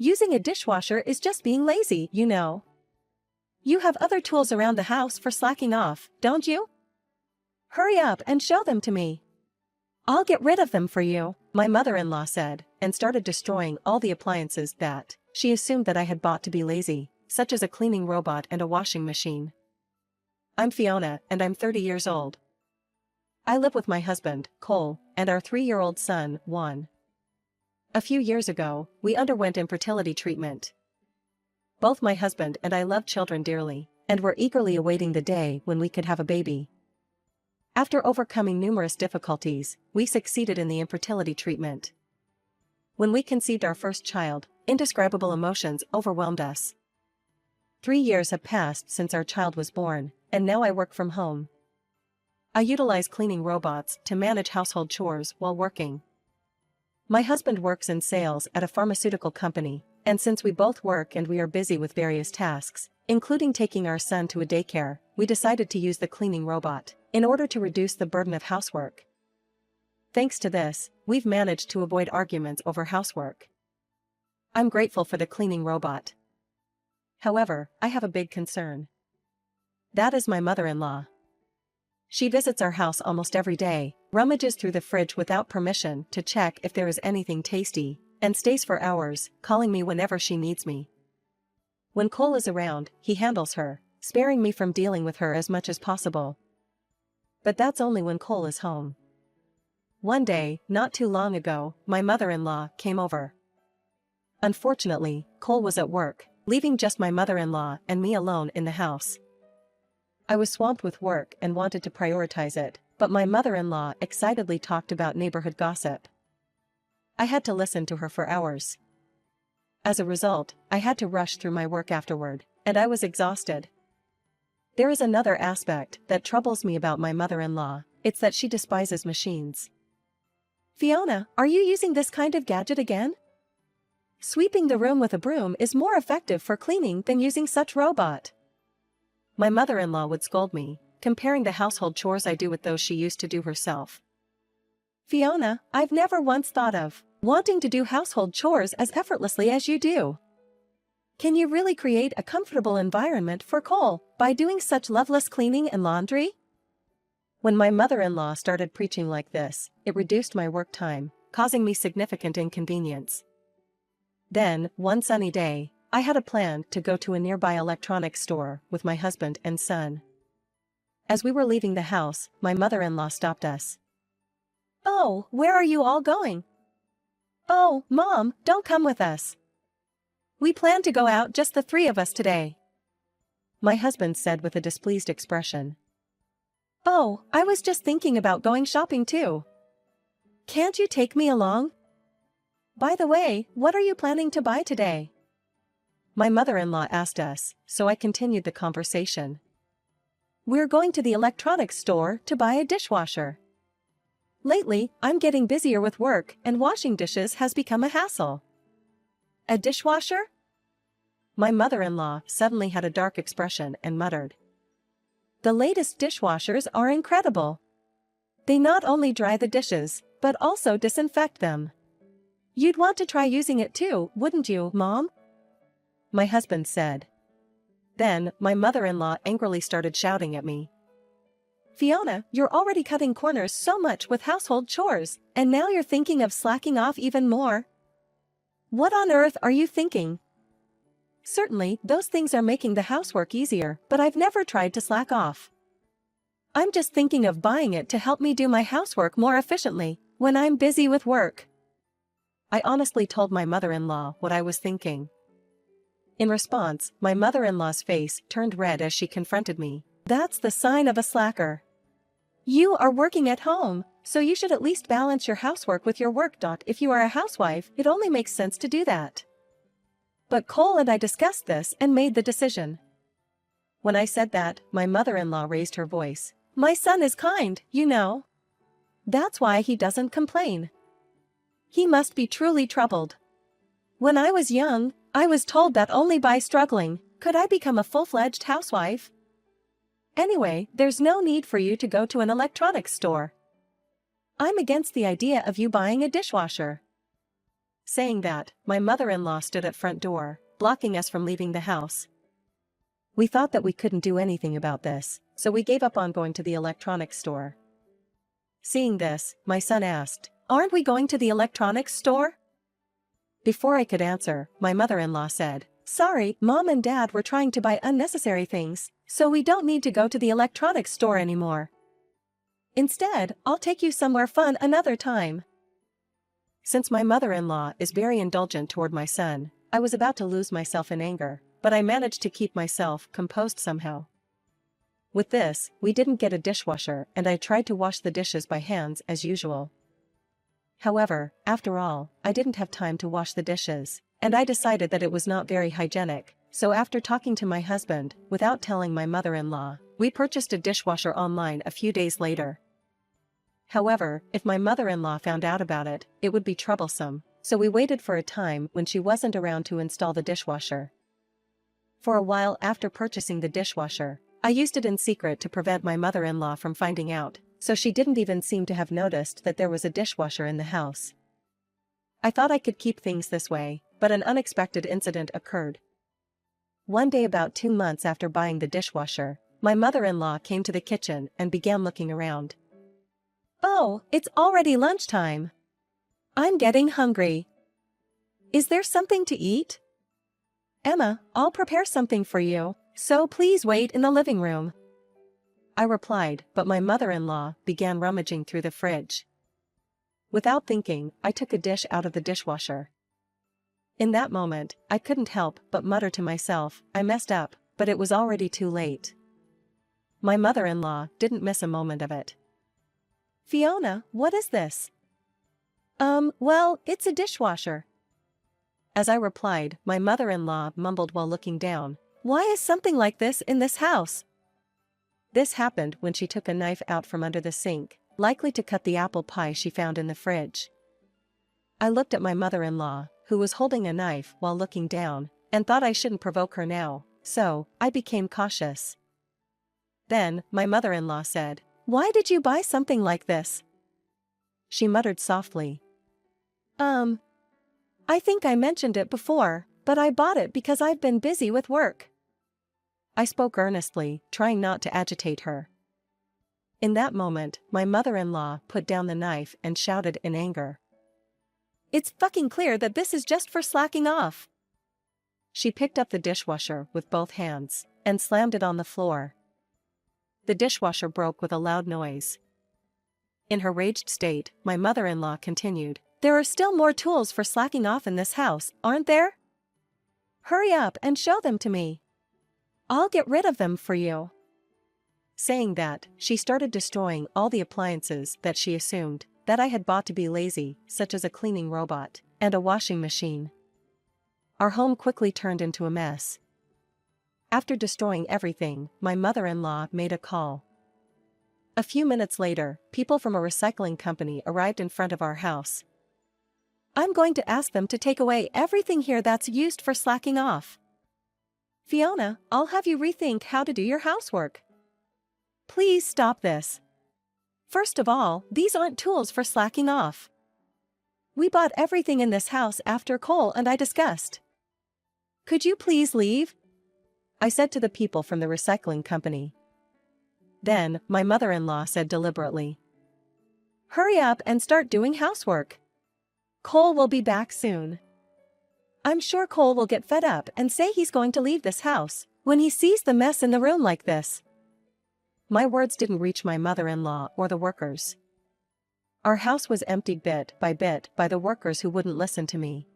Using a dishwasher is just being lazy, you know. You have other tools around the house for slacking off, don't you? Hurry up and show them to me. I'll get rid of them for you, my mother-in-law said, and started destroying all the appliances that she assumed that I had bought to be lazy, such as a cleaning robot and a washing machine. I'm Fiona, and I'm 30 years old. I live with my husband, Cole, and our 3-year-old son, Juan. A few years ago, we underwent infertility treatment. Both my husband and I love children dearly, and were eagerly awaiting the day when we could have a baby. After overcoming numerous difficulties, we succeeded in the infertility treatment. When we conceived our first child, indescribable emotions overwhelmed us. 3 years have passed since our child was born, and now I work from home. I utilize cleaning robots to manage household chores while working. My husband works in sales at a pharmaceutical company, and since we both work and we are busy with various tasks, including taking our son to a daycare, we decided to use the cleaning robot in order to reduce the burden of housework. Thanks to this, we've managed to avoid arguments over housework. I'm grateful for the cleaning robot. However, I have a big concern. That is my mother-in-law. She visits our house almost every day, rummages through the fridge without permission to check if there is anything tasty, and stays for hours, calling me whenever she needs me. When Cole is around, he handles her, sparing me from dealing with her as much as possible. But that's only when Cole is home. One day, not too long ago, my mother-in-law came over. Unfortunately, Cole was at work, leaving just my mother-in-law and me alone in the house. I was swamped with work and wanted to prioritize it, but my mother-in-law excitedly talked about neighborhood gossip. I had to listen to her for hours. As a result, I had to rush through my work afterward, and I was exhausted. There is another aspect that troubles me about my mother-in-law. It's that she despises machines. Fiona, are you using this kind of gadget again? Sweeping the room with a broom is more effective for cleaning than using such robot. My mother-in-law would scold me, comparing the household chores I do with those she used to do herself. Fiona, I've never once thought of wanting to do household chores as effortlessly as you do. Can you really create a comfortable environment for Cole by doing such loveless cleaning and laundry? When my mother-in-law started preaching like this, it reduced my work time, causing me significant inconvenience. Then, one sunny day, I had a plan to go to a nearby electronics store with my husband and son. As we were leaving the house, my mother-in-law stopped us. "Oh, where are you all going?" "Oh, Mom, don't come with us. We plan to go out just the 3 of us today," my husband said with a displeased expression. "Oh, I was just thinking about going shopping too. Can't you take me along? By the way, what are you planning to buy today?" My mother-in-law asked us, so I continued the conversation. "We're going to the electronics store to buy a dishwasher. Lately, I'm getting busier with work and washing dishes has become a hassle." "A dishwasher?" My mother-in-law suddenly had a dark expression and muttered. "The latest dishwashers are incredible. They not only dry the dishes, but also disinfect them. You'd want to try using it too, wouldn't you, Mom?" my husband said. Then, my mother-in-law angrily started shouting at me. "Fiona, you're already cutting corners so much with household chores, and now you're thinking of slacking off even more? What on earth are you thinking? Certainly, those things are making the housework easier, but I've never tried to slack off. I'm just thinking of buying it to help me do my housework more efficiently when I'm busy with work." I honestly told my mother-in-law what I was thinking. In response, my mother-in-law's face turned red as she confronted me. "That's the sign of a slacker. You are working at home, so you should at least balance your housework with your work. If you are a housewife, it only makes sense to do that. But Cole and I discussed this and made the decision." When I said that, my mother-in-law raised her voice. "My son is kind, you know. That's why he doesn't complain. He must be truly troubled. When I was young, I was told that only by struggling could I become a full-fledged housewife. Anyway, there's no need for you to go to an electronics store. I'm against the idea of you buying a dishwasher. Saying that, my mother-in-law stood at front door, blocking us from leaving the house. We thought that we couldn't do anything about this, so we gave up on going to the electronics store. Seeing this, my son asked, "Aren't we going to the electronics store?" Before I could answer, my mother-in-law said, "Sorry, Mom and Dad were trying to buy unnecessary things, so we don't need to go to the electronics store anymore. Instead, I'll take you somewhere fun another time." Since my mother-in-law is very indulgent toward my son, I was about to lose myself in anger, but I managed to keep myself composed somehow. With this, we didn't get a dishwasher and I tried to wash the dishes by hands as usual. However, after all, I didn't have time to wash the dishes, and I decided that it was not very hygienic, so after talking to my husband, without telling my mother-in-law, we purchased a dishwasher online a few days later. However, if my mother-in-law found out about it, it would be troublesome, so we waited for a time when she wasn't around to install the dishwasher. For a while after purchasing the dishwasher, I used it in secret to prevent my mother-in-law from finding out, so she didn't even seem to have noticed that there was a dishwasher in the house. I thought I could keep things this way, but an unexpected incident occurred. One day about 2 months after buying the dishwasher, my mother-in-law came to the kitchen and began looking around. "Oh, it's already lunchtime. I'm getting hungry. Is there something to eat? Emma, I'll prepare something for you, so please wait in the living room." I replied, but my mother-in-law began rummaging through the fridge. Without thinking, I took a dish out of the dishwasher. In that moment, I couldn't help but mutter to myself, I messed up, but it was already too late. My mother-in-law didn't miss a moment of it. "Fiona, what is this?" Well, it's a dishwasher." As I replied, my mother-in-law mumbled while looking down, "Why is something like this in this house?" This happened when she took a knife out from under the sink, likely to cut the apple pie she found in the fridge. I looked at my mother-in-law, who was holding a knife while looking down, and thought I shouldn't provoke her now, so I became cautious. Then, my mother-in-law said, "Why did you buy something like this?" She muttered softly. I think I mentioned it before, but I bought it because I've been busy with work." I spoke earnestly, trying not to agitate her. In that moment, my mother-in-law put down the knife and shouted in anger, "It's fucking clear that this is just for slacking off." She picked up the dishwasher with both hands and slammed it on the floor. The dishwasher broke with a loud noise. In her raged state, my mother-in-law continued, "There are still more tools for slacking off in this house, aren't there? Hurry up and show them to me. I'll get rid of them for you." Saying that, she started destroying all the appliances that she assumed that I had bought to be lazy, such as a cleaning robot and a washing machine. Our home quickly turned into a mess. After destroying everything, my mother-in-law made a call. A few minutes later, people from a recycling company arrived in front of our house. "I'm going to ask them to take away everything here that's used for slacking off. Fiona, I'll have you rethink how to do your housework. Please stop this. First of all, these aren't tools for slacking off. We bought everything in this house after Cole and I discussed. Could you please leave?" I said to the people from the recycling company. Then, my mother-in-law said deliberately, "Hurry up and start doing housework. Cole will be back soon. I'm sure Cole will get fed up and say he's going to leave this house when he sees the mess in the room like this." My words didn't reach my mother-in-law or the workers. Our house was emptied bit by the workers who wouldn't listen to me.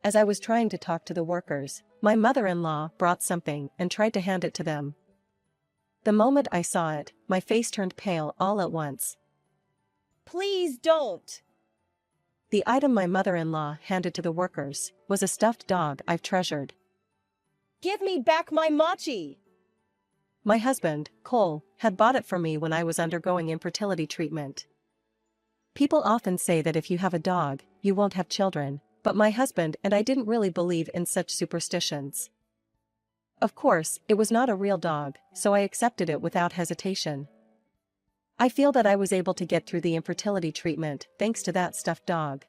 As I was trying to talk to the workers, my mother-in-law brought something and tried to hand it to them. The moment I saw it, my face turned pale all at once. "Please don't." The item my mother-in-law handed to the workers was a stuffed dog I've treasured. "Give me back my mochi." My husband, Cole, had bought it for me when I was undergoing infertility treatment. People often say that if you have a dog, you won't have children, but my husband and I didn't really believe in such superstitions. Of course, it was not a real dog, so I accepted it without hesitation. I feel that I was able to get through the infertility treatment thanks to that stuffed dog.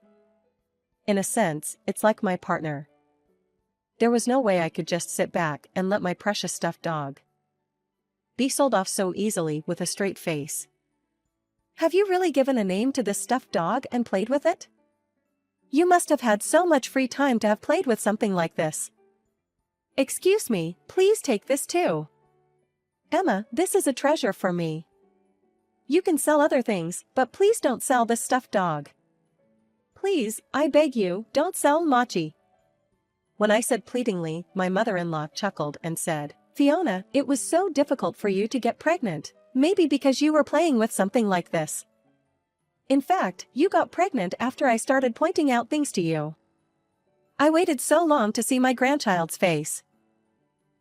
In a sense, it's like my partner. There was no way I could just sit back and let my precious stuffed dog be sold off so easily with a straight face. Have you really given a name to this stuffed dog and played with it? You must have had so much free time to have played with something like this. Excuse me, please take this too. Emma, this is a treasure for me. You can sell other things, but please don't sell this stuffed dog. Please, I beg you, don't sell Mochi. When I said pleadingly, my mother-in-law chuckled and said, Fiona, it was so difficult for you to get pregnant, maybe because you were playing with something like this. In fact, you got pregnant after I started pointing out things to you. I waited so long to see my grandchild's face.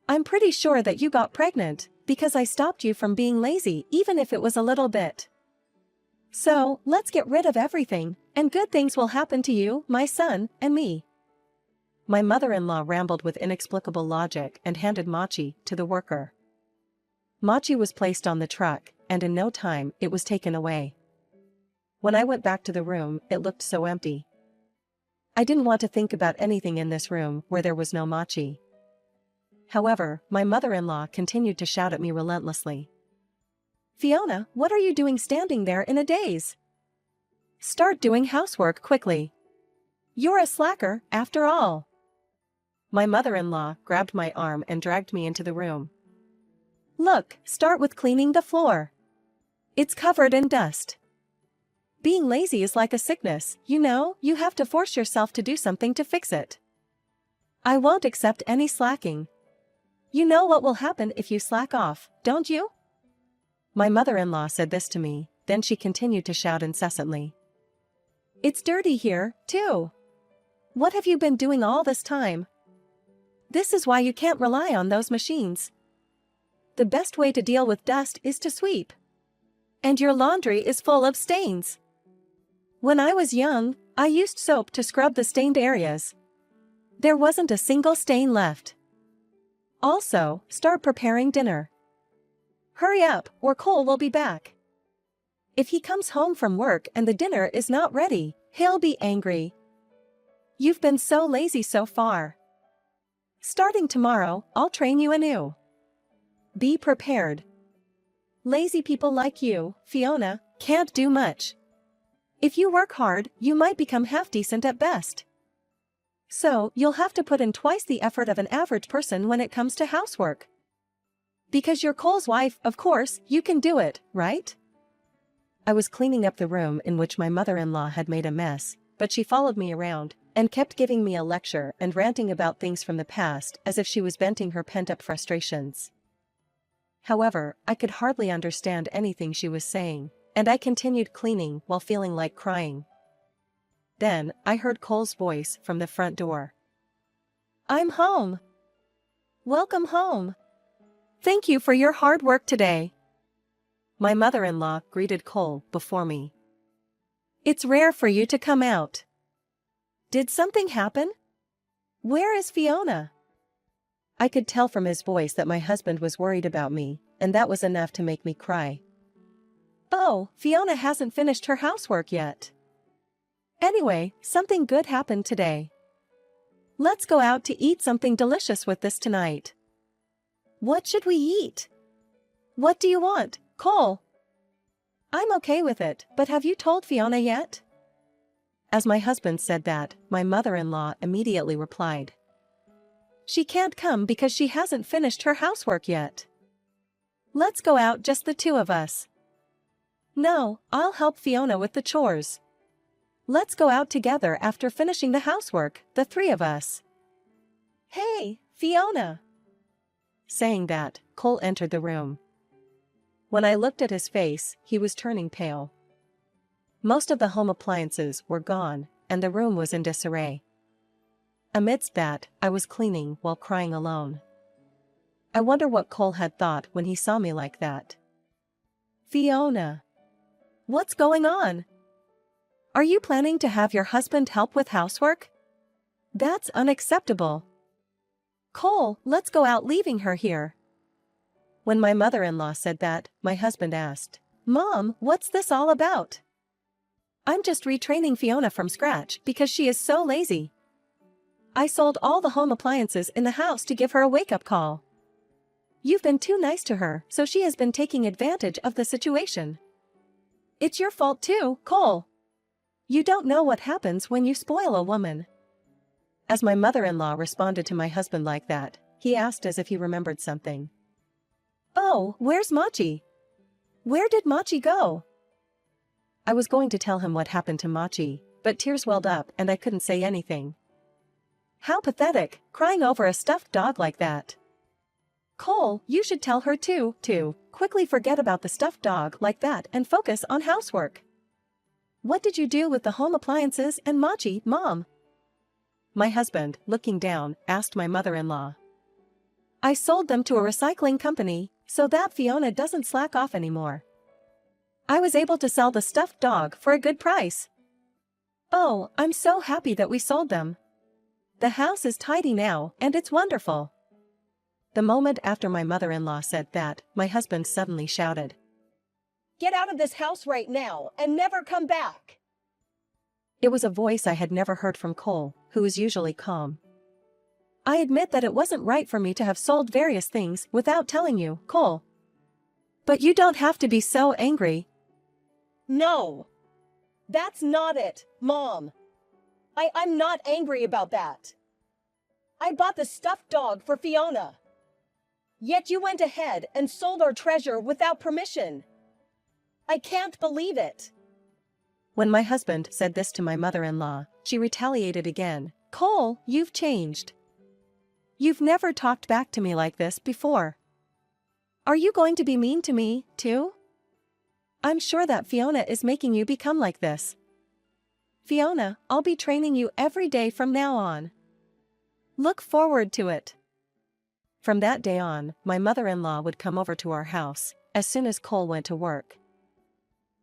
I'm pretty sure that you got pregnant, because I stopped you from being lazy even if it was a little bit. So, let's get rid of everything, and good things will happen to you, my son, and me. My mother-in-law rambled with inexplicable logic and handed Mochi to the worker. Mochi was placed on the truck, and in no time it was taken away. When I went back to the room, it looked so empty. I didn't want to think about anything in this room where there was no Mochi. However, my mother-in-law continued to shout at me relentlessly. Fiona, what are you doing standing there in a daze? Start doing housework quickly. You're a slacker, after all. My mother-in-law grabbed my arm and dragged me into the room. Look, start with cleaning the floor. It's covered in dust. Being lazy is like a sickness, you have to force yourself to do something to fix it. I won't accept any slacking. You know what will happen if you slack off, don't you? My mother-in-law said this to me, then she continued to shout incessantly. It's dirty here, too. What have you been doing all this time? This is why you can't rely on those machines. The best way to deal with dust is to sweep. And your laundry is full of stains. When I was young, I used soap to scrub the stained areas. There wasn't a single stain left. Also, start preparing dinner. Hurry up, or Cole will be back. If he comes home from work and the dinner is not ready, he'll be angry. You've been so lazy so far. Starting tomorrow, I'll train you anew. Be prepared. Lazy people like you, Fiona, can't do much. If you work hard, you might become half-decent at best. So, you'll have to put in twice the effort of an average person when it comes to housework. Because you're Cole's wife, of course, you can do it, right? I was cleaning up the room in which my mother-in-law had made a mess, but she followed me around and kept giving me a lecture and ranting about things from the past as if she was venting her pent-up frustrations. However, I could hardly understand anything she was saying, and I continued cleaning while feeling like crying. Then, I heard Cole's voice from the front door. I'm home. Welcome home. Thank you for your hard work today. My mother-in-law greeted Cole before me. It's rare for you to come out. Did something happen? Where is Fiona? I could tell from his voice that my husband was worried about me, and that was enough to make me cry. Oh, Fiona hasn't finished her housework yet. Anyway, something good happened today. Let's go out to eat something delicious with this tonight. What should we eat? What do you want, Cole? I'm okay with it, but have you told Fiona yet? As my husband said that, my mother-in-law immediately replied. She can't come because she hasn't finished her housework yet. Let's go out just the two of us. No, I'll help Fiona with the chores. Let's go out together after finishing the housework, the three of us. Hey, Fiona! Saying that, Cole entered the room. When I looked at his face, he was turning pale. Most of the home appliances were gone, and the room was in disarray. Amidst that, I was cleaning while crying alone. I wonder what Cole had thought when he saw me like that. Fiona! What's going on? Are you planning to have your husband help with housework? That's unacceptable. Cole, let's go out leaving her here. When my mother-in-law said that, my husband asked, Mom, what's this all about? I'm just retraining Fiona from scratch because she is so lazy. I sold all the home appliances in the house to give her a wake-up call. You've been too nice to her, so she has been taking advantage of the situation. It's your fault too, Cole. You don't know what happens when you spoil a woman. As my mother-in-law responded to my husband like that, he asked as if he remembered something. Oh, where's Machi? Where did Machi go? I was going to tell him what happened to Machi, but tears welled up and I couldn't say anything. How pathetic, crying over a stuffed dog like that. Cole, you should tell her to quickly forget about the stuffed dog like that and focus on housework. What did you do with the home appliances and Machi, Mom? My husband, looking down, asked my mother-in-law. I sold them to a recycling company, so that Fiona doesn't slack off anymore. I was able to sell the stuffed dog for a good price. Oh, I'm so happy that we sold them. The house is tidy now, and it's wonderful. The moment after my mother-in-law said that, my husband suddenly shouted. Get out of this house right now and never come back. It was a voice I had never heard from Cole, who is usually calm. I admit that it wasn't right for me to have sold various things without telling you, Cole. But you don't have to be so angry. No. That's not it, Mom. I'm not angry about that. I bought the stuffed dog for Fiona. Yet you went ahead and sold our treasure without permission. I can't believe it. When my husband said this to my mother-in-law, she retaliated again. Cole, you've changed. You've never talked back to me like this before. Are you going to be mean to me, too? I'm sure that Fiona is making you become like this. Fiona, I'll be training you every day from now on. Look forward to it. From that day on, my mother-in-law would come over to our house as soon as Cole went to work.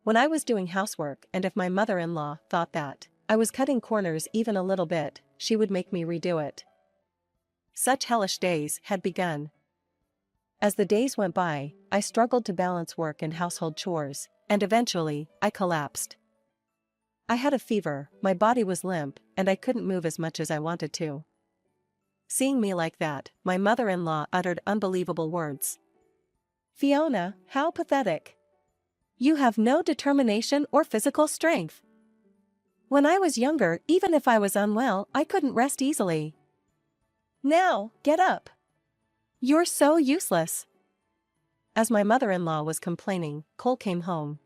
When I was doing housework and if my mother-in-law thought that I was cutting corners even a little bit, she would make me redo it. Such hellish days had begun. As the days went by, I struggled to balance work and household chores, and eventually, I collapsed. I had a fever, my body was limp, and I couldn't move as much as I wanted to. Seeing me like that, my mother-in-law uttered unbelievable words. Fiona, how pathetic. You have no determination or physical strength. When I was younger, even if I was unwell, I couldn't rest easily. Now, get up. You're so useless. As my mother-in-law was complaining, Cole came home.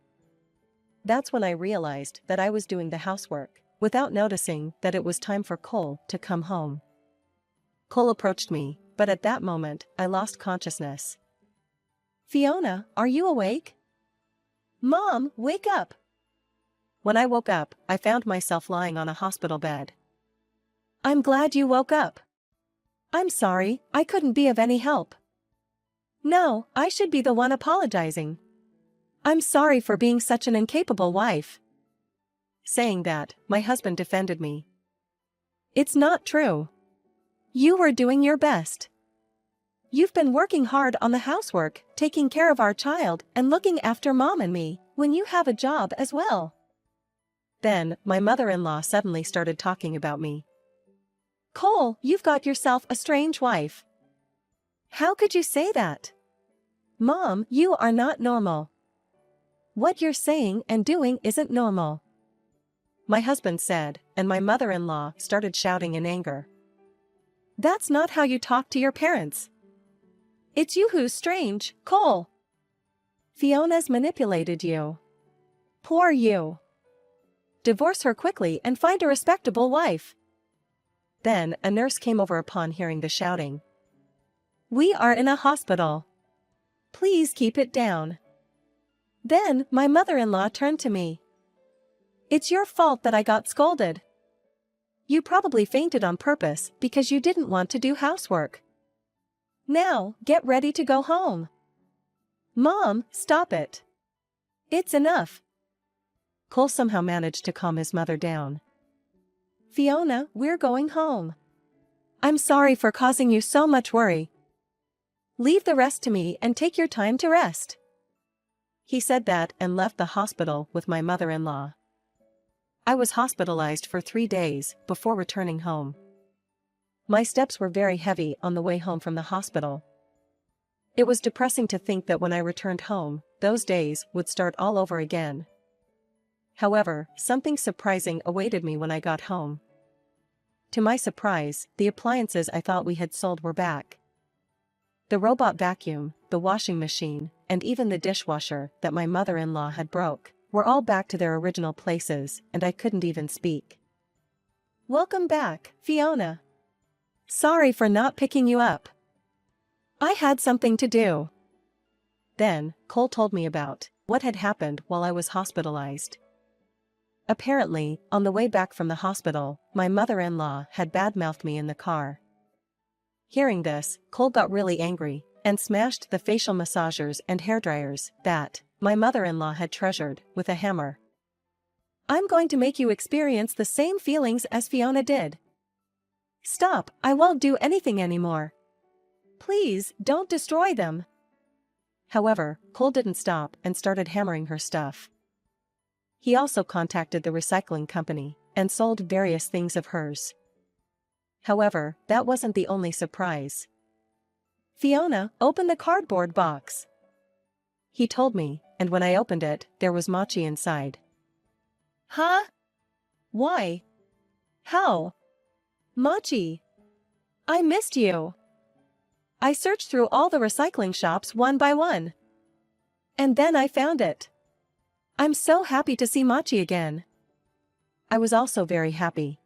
That's when I realized that I was doing the housework, without noticing that it was time for Cole to come home. Cole approached me, but at that moment, I lost consciousness. Fiona, are you awake? Mom, wake up! When I woke up, I found myself lying on a hospital bed. I'm glad you woke up. I'm sorry, I couldn't be of any help. No, I should be the one apologizing. I'm sorry for being such an incapable wife. Saying that, my husband defended me. It's not true. You were doing your best. You've been working hard on the housework, taking care of our child, and looking after Mom and me, when you have a job as well. Then, my mother-in-law suddenly started talking about me. Cole, you've got yourself a strange wife. How could you say that? Mom, you are not normal. What you're saying and doing isn't normal. My husband said, and my mother-in-law started shouting in anger. That's not how you talk to your parents. It's you who's strange, Cole. Fiona's manipulated you. Poor you. Divorce her quickly and find a respectable wife. Then, a nurse came over upon hearing the shouting. We are in a hospital. Please keep it down. Then, my mother-in-law turned to me. It's your fault that I got scolded. You probably fainted on purpose because you didn't want to do housework. Now, get ready to go home. Mom, stop it. It's enough. Cole somehow managed to calm his mother down. Fiona, we're going home. I'm sorry for causing you so much worry. Leave the rest to me and take your time to rest. He said that and left the hospital with my mother-in-law. I was hospitalized for 3 days before returning home. My steps were very heavy on the way home from the hospital. It was depressing to think that when I returned home, those days would start all over again. However, something surprising awaited me when I got home. To my surprise, the appliances I thought we had sold were back. The robot vacuum, the washing machine, and even the dishwasher that my mother-in-law had broke were all back to their original places, and I couldn't even speak. "Welcome back, Fiona. Sorry for not picking you up. I had something to do." Then, Cole told me about what had happened while I was hospitalized. Apparently, on the way back from the hospital, my mother-in-law had badmouthed me in the car. Hearing this, Cole got really angry and smashed the facial massagers and hairdryers that my mother-in-law had treasured with a hammer. "I'm going to make you experience the same feelings as Fiona did. Stop, I won't do anything anymore. Please, don't destroy them." However, Cole didn't stop and started hammering her stuff. He also contacted the recycling company and sold various things of hers. However, that wasn't the only surprise. "Fiona, open the cardboard box," he told me, and when I opened it, there was Machi inside. "Huh? Why? How? Machi, I missed you. I searched through all the recycling shops one by one. And then I found it. I'm so happy to see Machi again." I was also very happy.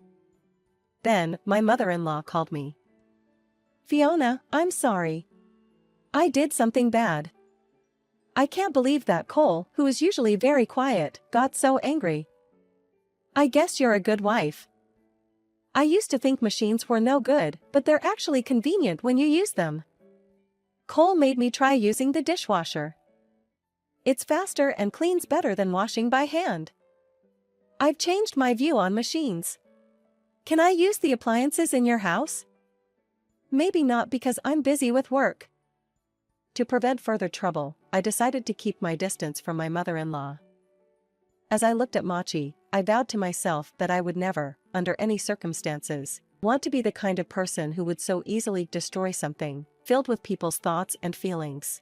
Then, my mother-in-law called me. "Fiona, I'm sorry. I did something bad. I can't believe that Cole, who is usually very quiet, got so angry. I guess you're a good wife. I used to think machines were no good, but they're actually convenient when you use them. Cole made me try using the dishwasher. It's faster and cleans better than washing by hand. I've changed my view on machines. Can I use the appliances in your house? Maybe not because I'm busy with work." To prevent further trouble, I decided to keep my distance from my mother-in-law. As I looked at Machi, I vowed to myself that I would never, under any circumstances, want to be the kind of person who would so easily destroy something filled with people's thoughts and feelings.